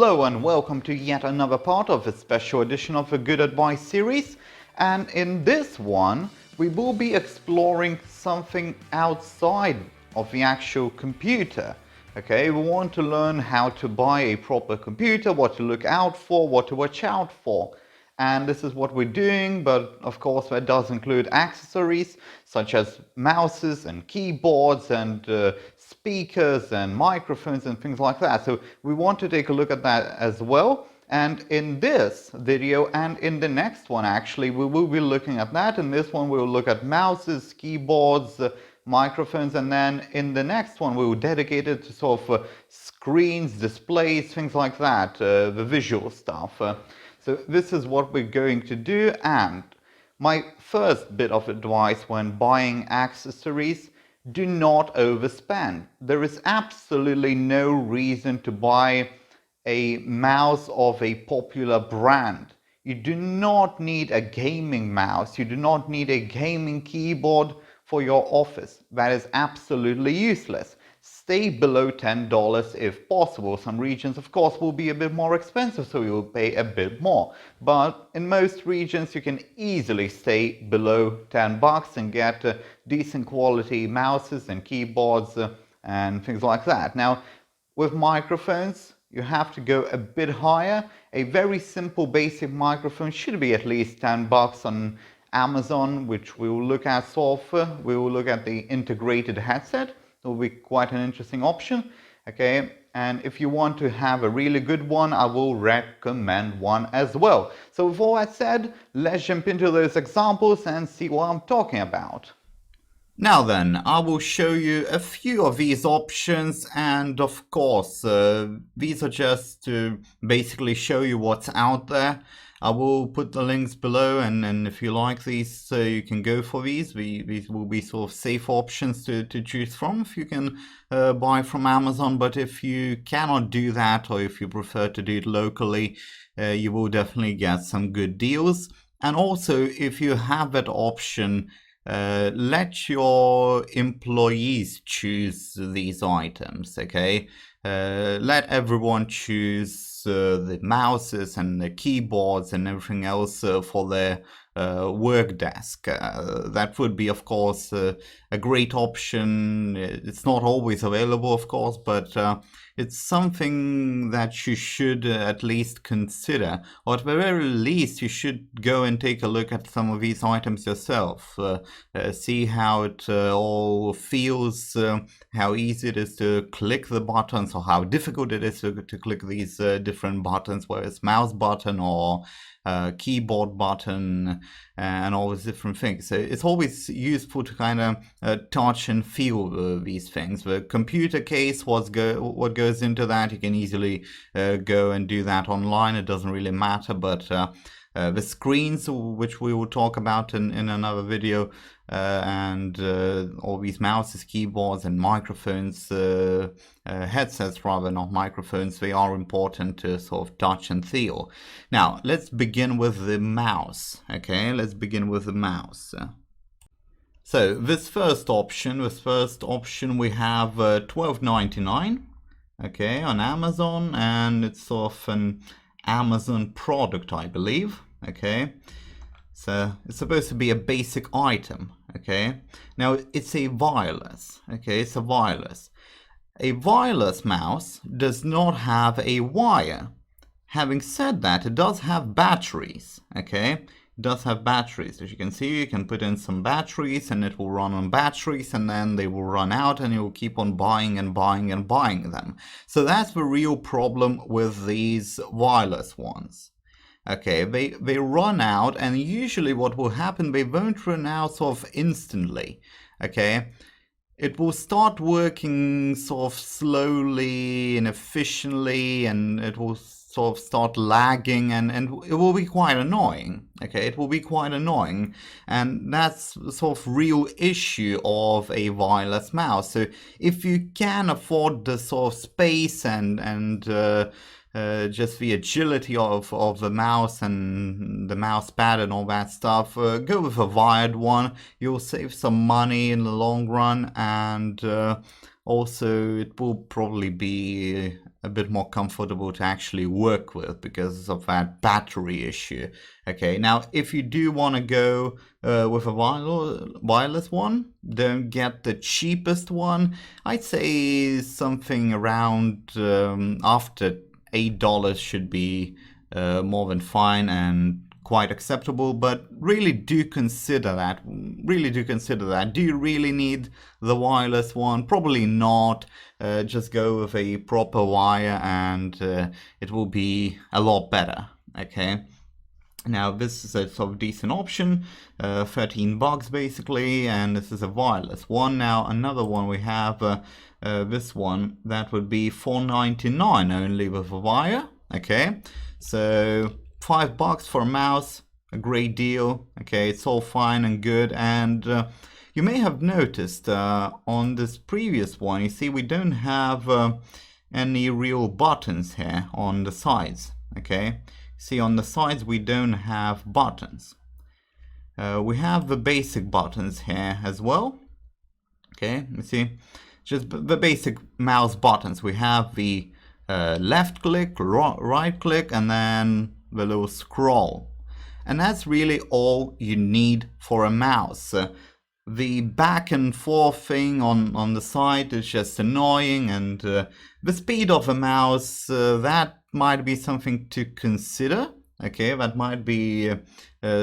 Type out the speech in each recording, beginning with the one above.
Hello and welcome to yet another part of a special edition of the Good Advice series. And in this one, we will be exploring something outside of the actual computer. Okay, we want to learn how to buy a proper computer, what to look out for, what to watch out for. And this is what we're doing, but of course that does include accessories such as mouses and keyboards and speakers and microphones and things like that. So we want to take a look at that as well. And in this video and in the next one actually, we will be looking at that. In this one we will look at mouses, keyboards, microphones, and then in the next one we will dedicate it to sort of screens, displays, things like that, the visual stuff. So this is what we're going to do, and my first bit of advice when buying accessories: do not overspend. There is absolutely no reason to buy a mouse of a popular brand. You do not need a gaming mouse, you do not need a gaming keyboard for your office. That is absolutely useless. Stay below $10 if possible. Some regions, of course, will be a bit more expensive, so you will pay a bit more. But in most regions, you can easily stay below $10 and get decent quality mouses and keyboards and things like that. Now, with microphones, you have to go a bit higher. A very simple basic microphone should be at least $10 on Amazon, which we will look at software. We will look at the integrated headset. It will be quite an interesting option. Okay, and if you want to have a really good one, I will recommend one as well. So with all that said, let's jump into those examples and see what I'm talking about. Now then, I will show you a few of these options, and of course, these are just to basically show you what's out there. I will put the links below, and if you like these, you can go for these. These will be sort of safe options to choose from if you can buy from Amazon. But if you cannot do that, or if you prefer to do it locally, you will definitely get some good deals. And also, if you have that option, let your employees choose these items, okay? Let everyone choose the mouses and the keyboards and everything else for their work desk. That would be, of course, a great option. It's not always available, of course, but it's something that you should at least consider, or at the very least you should go and take a look at some of these items yourself, see how it all feels, how easy it is to click the buttons, or how difficult it is to click these different buttons, whether it's mouse button or keyboard button and all these different things. So it's always useful to kind of touch and feel these things. The computer case, what goes into that, you can easily go and do that online. It doesn't really matter, but the screens, which we will talk about in another video, and all these mouses, keyboards, and microphones, headsets rather, not microphones, they are important to sort of touch and feel. Now, let's begin with the mouse. Okay, let's begin with the mouse. So this first option we have $12.99, okay, on Amazon, and it's sort of an Amazon product, I believe. Okay, so it's supposed to be a basic item. Okay, now it's a wireless. Okay, it's a wireless. A wireless mouse does not have a wire. Having said that, it does have batteries. Okay, it does have batteries. As you can see, you can put in some batteries and it will run on batteries, and then they will run out and you will keep on buying and buying and buying them. So that's the real problem with these wireless ones. Okay, they run out, and usually what will happen, they won't run out sort of instantly. Okay, it will start working sort of slowly and efficiently, and it will sort of start lagging, and it will be quite annoying. Okay, it will be quite annoying, and that's the sort of real issue of a wireless mouse. So if you can afford the sort of space and just the agility of the mouse and the mouse pad and all that stuff, go with a wired one. You'll save some money in the long run, and Also, it will probably be a bit more comfortable to actually work with because of that battery issue. Okay, now if you do want to go with a wireless one, don't get the cheapest one. I'd say something around after $8 should be more than fine and quite acceptable, but really do consider that. Do you really need the wireless one? Probably not. Just go with a proper wire and it will be a lot better. Okay. Now this is a sort of decent option, $13 basically, and this is a wireless one. Now another one we have, this one, that would be $4.99 only with a wire. Okay, so $5 for a mouse, a great deal. Okay, it's all fine and good, and you may have noticed on this previous one, you see we don't have any real buttons here on the sides. Okay, see on the sides we don't have buttons. We have the basic buttons here as well. Okay, you see, just the basic mouse buttons. We have the left click, right click, and then the little scroll. And that's really all you need for a mouse. The back and forth thing on the side is just annoying, and the speed of a mouse, that might be something to consider. Okay, that might be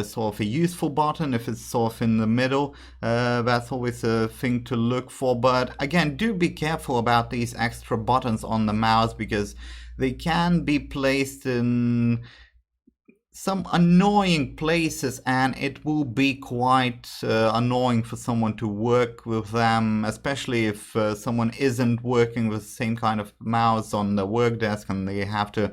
sort of a useful button if it's sort of in the middle. That's always a thing to look for. But again, do be careful about these extra buttons on the mouse because they can be placed in some annoying places, and it will be quite annoying for someone to work with them, especially if someone isn't working with the same kind of mouse on the work desk and they have to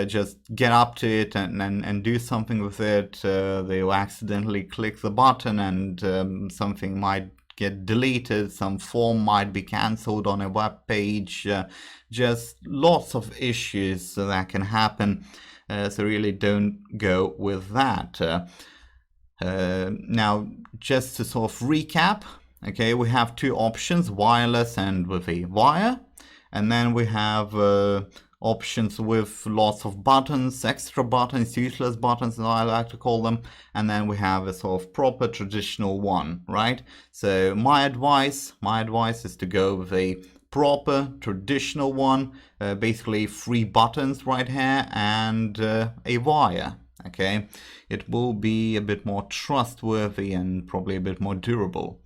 just get up to it and do something with it. They will accidentally click the button and something might get deleted, some form might be cancelled on a web page, just lots of issues that can happen. So really don't go with that. Now, just to sort of recap, okay, we have two options, wireless and with a wire. And then we have options with lots of buttons, extra buttons, useless buttons, as I like to call them. And then we have a sort of proper traditional one, right? So my advice is to go with a proper traditional one, basically 3 buttons right here and a wire. Okay, it will be a bit more trustworthy and probably a bit more durable.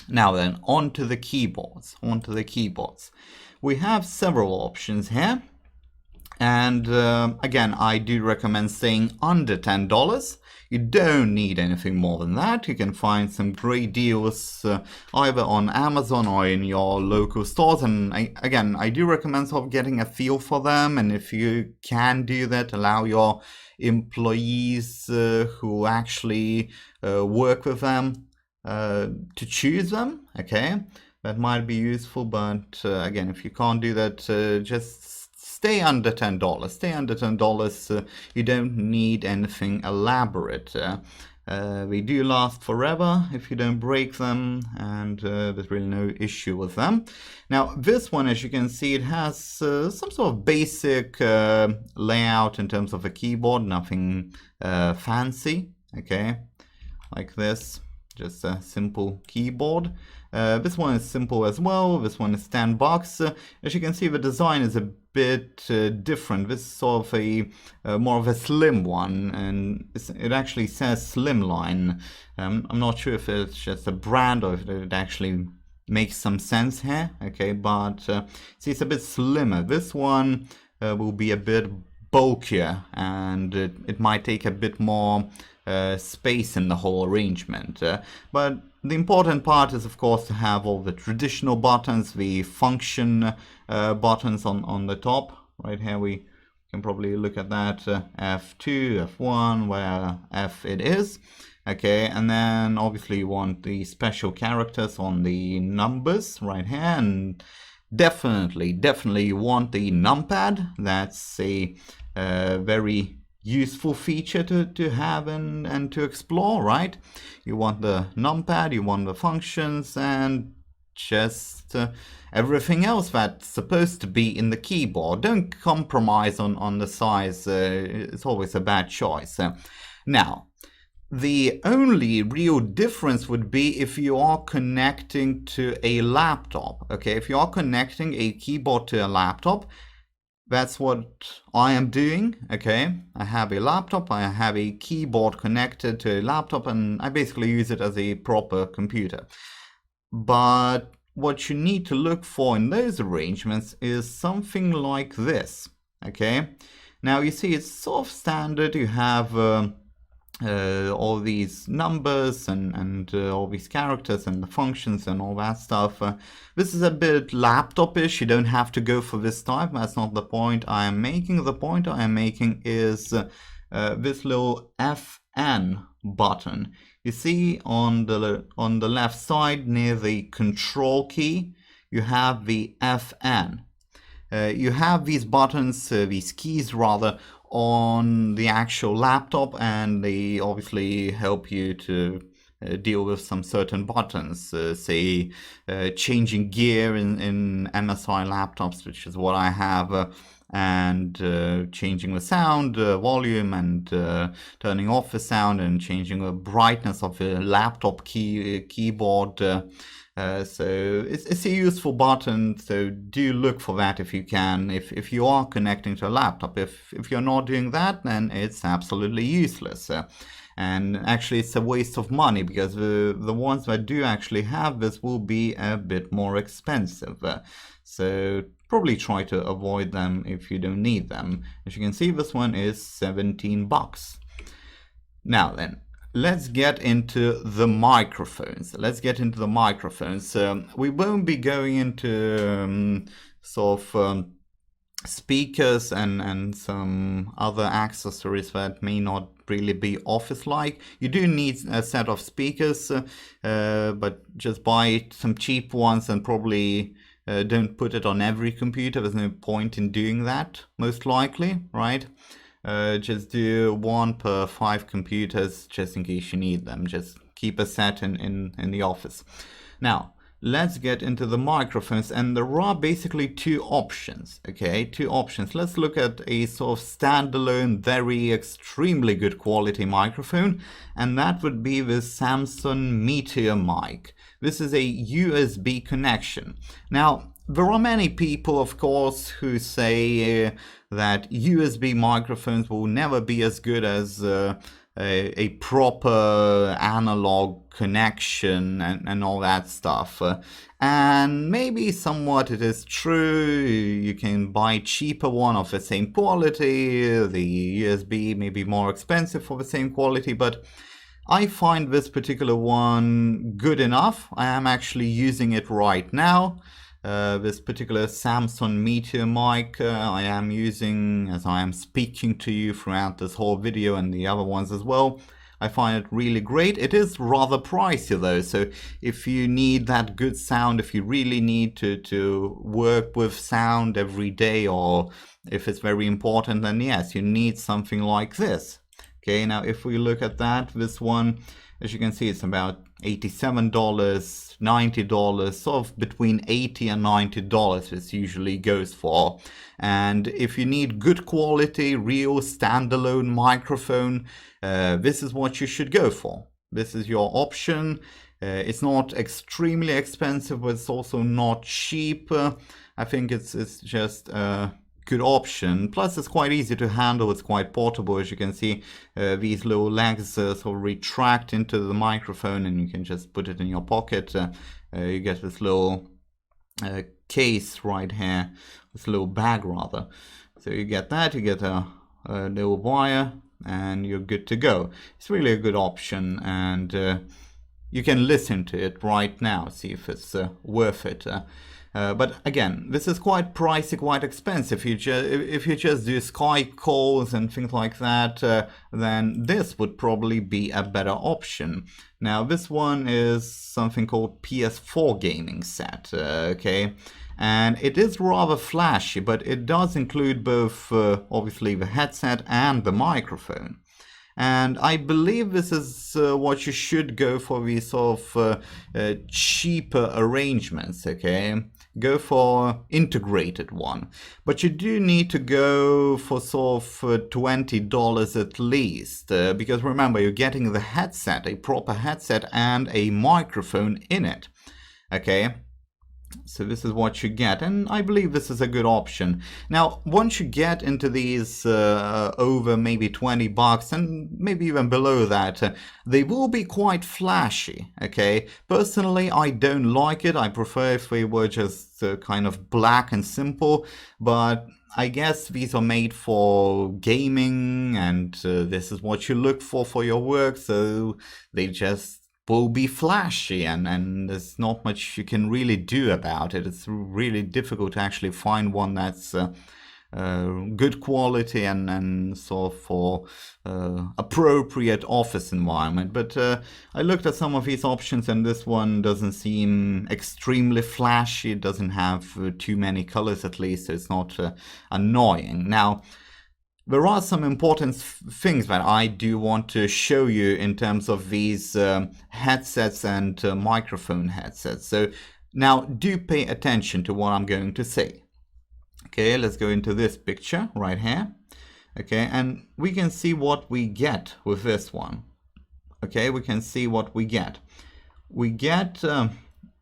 Now then, on to the keyboards. We have several options here, and again, I do recommend staying under $10. You don't need anything more than that. You can find some great deals either on Amazon or in your local stores. And I do recommend sort of getting a feel for them. And if you can do that, allow your employees who actually work with them to choose them. Okay, that might be useful. But again, if you can't do that, just stay under $10. Stay under $10. You don't need anything elaborate. They do last forever if you don't break them, and there's really no issue with them. Now, this one, as you can see, it has some sort of basic layout in terms of a keyboard, nothing fancy. Okay, like this, just a simple keyboard. This one is simple as well. This one is $10. As you can see, the design is a bit different. This is sort of a more of a slim one, and it actually says Slimline. I'm not sure if it's just a brand or if it actually makes some sense here. Okay, but see, it's a bit slimmer. This one will be a bit bulkier, and it might take a bit more space in the whole arrangement. But the important part is, of course, to have all the traditional buttons, the function buttons on the top. Right here we can probably look at that, F2, F1, where F it is. Okay, and then obviously you want the special characters on the numbers right here, and definitely you want the numpad. That's a very useful feature to have and to explore, right? You want the numpad, you want the functions, and just everything else that's supposed to be in the keyboard. Don't compromise on the size. It's always a bad choice. Now, the only real difference would be if you are connecting to a laptop. Okay, if you are connecting a keyboard to a laptop, that's what I am doing. Okay, I have a laptop, I have a keyboard connected to a laptop, and I basically use it as a proper computer. But what you need to look for in those arrangements is something like this. Okay, now you see it's sort of standard. You have all these numbers and all these characters and the functions and all that stuff. This is a bit laptop-ish. You don't have to go for this type. That's not the point I am making. The point I am making is this little FN button. You see on the left side near the control key, you have the FN. You have these buttons, these keys rather, on the actual laptop, and they obviously help you to deal with some certain buttons, say changing gear in MSI laptops, which is what I have, and changing the sound, volume, and turning off the sound, and changing the brightness of the laptop keyboard. So it's a useful button, so do look for that if you can, if you are connecting to a laptop. If you're not doing that, then it's absolutely useless. And actually it's a waste of money, because the ones that do actually have this will be a bit more expensive. So probably try to avoid them if you don't need them. As you can see, this one is $17. Now then, let's get into the microphones. We won't be going into speakers and some other accessories that may not really be office-like. You do need a set of speakers, but just buy some cheap ones and probably don't put it on every computer. There's no point in doing that, most likely, right? Just do 1 per 5 computers, just in case you need them. Just keep a set in the office. Now, let's get into the microphones, and there are basically 2 options. Okay, 2 options. Let's look at a sort of standalone, very extremely good quality microphone, and that would be the Samson Meteor mic. This is a USB connection. Now, there are many people, of course, who say that USB microphones will never be as good as a proper analog connection and all that stuff. And maybe somewhat it is true. You can buy cheaper one of the same quality. The USB may be more expensive for the same quality, but I find this particular one good enough. I am actually using it right now. This particular Samson Meteor mic I am using as I am speaking to you throughout this whole video, and the other ones as well. I find it really great. It is rather pricey though, so if you need that good sound, if you really need to work with sound every day, or if it's very important, then yes, you need something like this. Okay, now if we look at that, this one, as you can see, it's about $87, $90, sort of between $80 and $90 this usually goes for. And if you need good quality, real standalone microphone, this is what you should go for. This is your option. It's not extremely expensive, but it's also not cheap. I think it's just good option. Plus it's quite easy to handle. It's quite portable. As you can see, these little legs sort of retract into the microphone, and you can just put it in your pocket. You get this little case right here, this little bag rather. So you get that, you get a little wire, and you're good to go. It's really a good option, and you can listen to it right now, see if it's worth it. But again, this is quite pricey, quite expensive. If you just do Skype calls and things like that, then this would probably be a better option. Now, this one is something called PS4 gaming set, okay? And it is rather flashy, but it does include both, obviously, the headset and the microphone. And I believe this is what you should go for, these sort of cheaper arrangements, okay? Go for integrated one. But you do need to go for sort of $20 at least, because remember, you're getting the headset, a proper headset and a microphone in it, okay? So this is what you get, and I believe this is a good option. Now, once you get into these over maybe 20 bucks and maybe even below that, they will be quite flashy, okay? Personally, I don't like it. I prefer if they were just kind of black and simple, but I guess these are made for gaming, and this is what you look for your work, so they just will be flashy, and there's not much you can really do about it. It's really difficult to actually find one that's good quality and sort of for appropriate office environment. But I looked at some of these options, and this one doesn't seem extremely flashy. It doesn't have too many colors, at least, so it's not annoying. Now, there are some important things that I do want to show you in terms of these headsets and microphone headsets. So now do pay attention to what I'm going to say. Okay, let's go into this picture right here. Okay, and we can see what we get with this one. Okay, we can see what we get. We get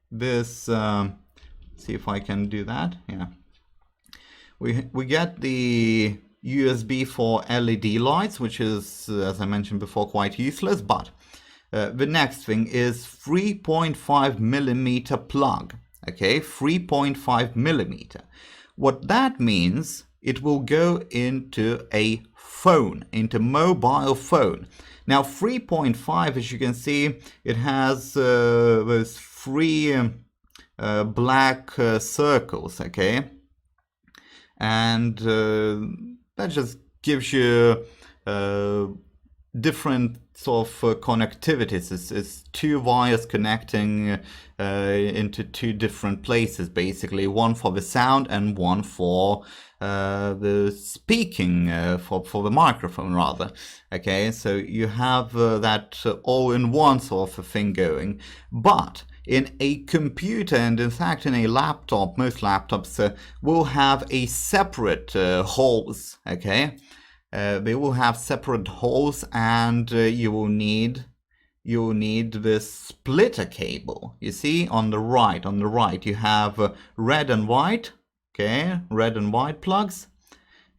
this, see if I can do that. Yeah. We get the USB for LED lights, which is, as I mentioned before, quite useless, but the next thing is 3.5 millimeter plug. Okay, 3.5 millimeter. What that means, it will go into a phone, into mobile phone. Now 3.5, as you can see, it has those three black circles, okay, and that just gives you different sort of connectivities. It's two wires connecting into two different places, basically. One for the sound and one for the speaking, for the microphone, rather. Okay, so you have that all-in-one sort of thing going. But in a computer, and in fact in a laptop, most laptops will have a separate holes, okay? They will have separate holes, and you will need this splitter cable. You see on the right you have red and white, okay, red and white plugs,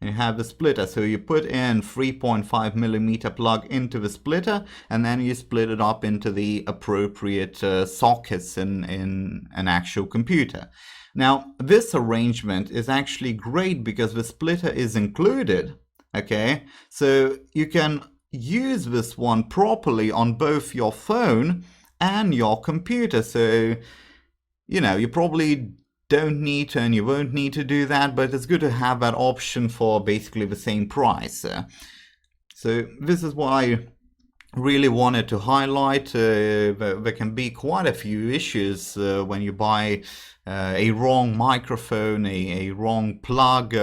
and you have the splitter. So you put in 3.5 millimeter plug into the splitter, and then you split it up into the appropriate sockets in an actual computer. Now this arrangement is actually great because the splitter is included. Okay, so you can use this one properly on both your phone and your computer. So, you know, you probably don't need to, and you won't need to do that, but it's good to have that option for basically the same price. So this is what I really wanted to highlight. There can be quite a few issues when you buy a wrong microphone, a wrong plug.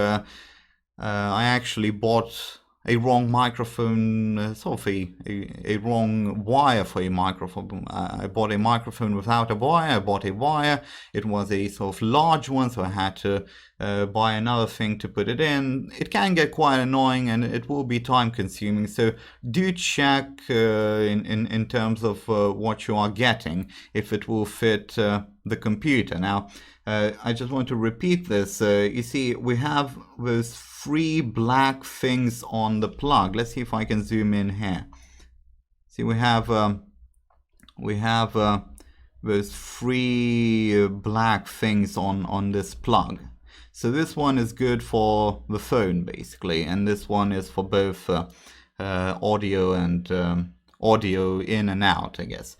I actually bought a wrong microphone, sort of a wrong wire for a microphone. I bought a microphone without a wire. I bought a wire. It was a sort of large one, so I had to buy another thing to put it in. It can get quite annoying, and it will be time consuming. So do check in terms of what you are getting, if it will fit the computer. Now, I just want to repeat this. You see, we have those three black things on the plug. Let's see if I can zoom in here. See, we have those three black things on this plug. So this one is good for the phone, basically, and this one is for both audio and audio in and out, I guess.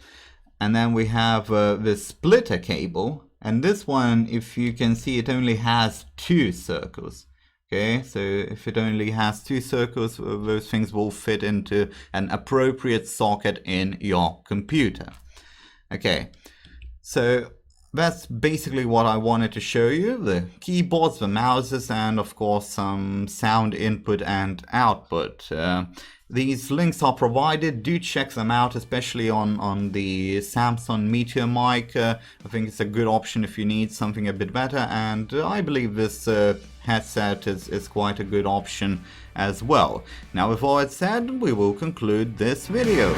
And then we have this splitter cable. And this one, if you can see, it only has two circles. Okay, so if it only has two circles, those things will fit into an appropriate socket in your computer. Okay, so that's basically what I wanted to show you. The keyboards, the mouses, and of course some sound input and output. These links are provided. Do check them out, especially on the Samsung Meteor mic. I think it's a good option if you need something a bit better, and I believe this headset is quite a good option as well. Now, with all that said, we will conclude this video.